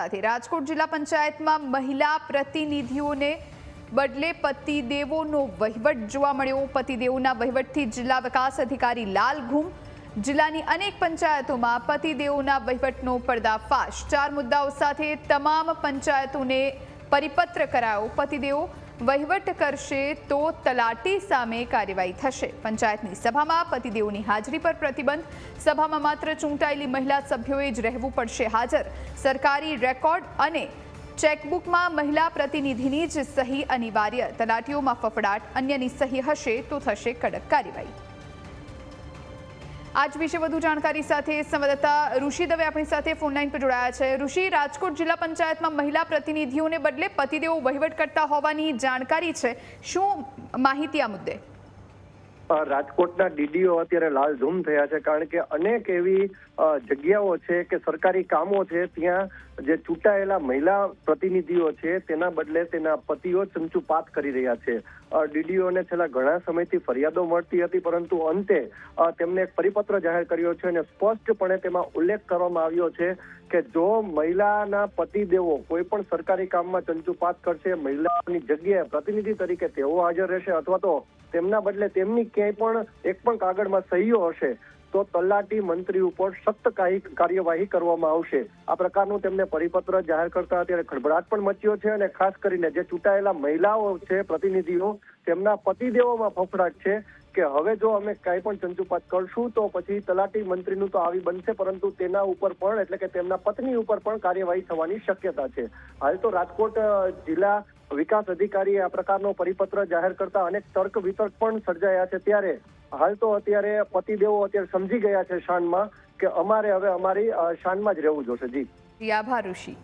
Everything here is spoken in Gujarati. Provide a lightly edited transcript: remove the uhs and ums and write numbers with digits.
સાથે રાજકોટ જિલ્લા પંચાયતમાં મહિલા પ્રતિનિધિઓને બદલે પતિદેવોનો વહીવટ જોવા મળ્યો। પતિદેવોના વહીવટથી જિલ્લા વિકાસ અધિકારી લાલ ઘુમ। જિલ્લાની અનેક પંચાયતોમાં પતિદેવોના વહીવટનો પર્દાફાશ। 4 મુદ્દાઓ સાથે તમામ પંચાયતોને પરિપત્ર કરાયો। પતિદેવો વહીવટ કરશે તો તલાટી સામે કાર્યવાહી થશે। પંચાયતની સભામાં પતિદેવોની હાજરી પર પ્રતિબંધ। સભામાં માત્ર ચૂંટાયેલી મહિલા સભ્યોએ જ રહેવું પડશે હાજર। સરકારી રેકોર્ડ અને ચેકબુકમાં મહિલા પ્રતિનિધિની જ સહી અનિવાર્ય। તલાટીઓમાં ફફડાટ, અન્યની સહી હશે તો થશે કડક કાર્યવાહી। આજ વિશે વધુ જાણકારી સાથે સંવાદદાતા ઋષિ દવે આપણી સાથે ફોનલાઈન પર જોડાયા છે। ઋષિ, રાજકોટ જિલ્લા પંચાયતમાં મહિલા પ્રતિનિધિઓને બદલે પતિદેવો વહીવટ કરતા હોવાની જાણકારી છે, શું માહિતી આ મુદ્દે? રાજકોટના ડીડીઓ અત્યારે લાલધૂમ થયા છે, કારણ કે અનેક એવી જગ્યાઓ છે કે સરકારી કામો છે ત્યાં જે ચૂંટાયેલા મહિલા પ્રતિનિધિઓ છે તેના બદલે તેના પતિઓ ચંચુપાત કરી રહ્યા છે। ડીડીઓને છેલ્લા ઘણા સમયથી ફરિયાદો મળતી હતી, પરંતુ અંતે તેમને એક પરિપત્ર જાહેર કર્યો છે અને સ્પષ્ટપણે તેમાં ઉલ્લેખ કરવામાં આવ્યો છે કે જો મહિલાના પતિદેવો કોઈ પણ સરકારી કામમાં ચંચુપાત કરશે, મહિલાની જગ્યાએ પ્રતિનિધિ તરીકે તેઓ હાજર રહેશે અથવા તો તેમના બદલે તેમની ક્યાંય પણ એક પણ કાગળમાં સહીઓ હશે તો તલાટી મંત્રી ઉપર સખ્ત કાર્યવાહી કરવામાં આવશે। આ પ્રકારનું તેમને પરિપત્ર જાહેર કરતા અત્યારે ખળભળાટ પણ મચ્યો છે અને ખાસ કરીને જે ચૂંટાયેલા મહિલાઓ છે પ્રતિનિધિઓ તેમના પતિદેવોમાં ફફડાટ છે કે હવે જો અમે કાંઈ પણ ચંચુપાત કરશું તો પછી તલાટી મંત્રીનું તો આવી બનશે, પરંતુ તેના ઉપર પણ એટલે કે તેમના પત્ની ઉપર પણ કાર્યવાહી થવાની શક્યતા છે। હાલ તો રાજકોટ જિલ્લા વિકાસ અધિકારીએ આ પ્રકારનો પરિપત્ર જાહેર કરતા અનેક તર્ક વિતર્ક પણ સર્જાયા છે। ત્યારે હાલ તો અત્યારે પતિદેવો અત્યારે સમજી ગયા છે શાનમાં કે અમારે હવે અમારી શાનમાં જ રહેવું જોશે। જી, આભાર ઋષિ।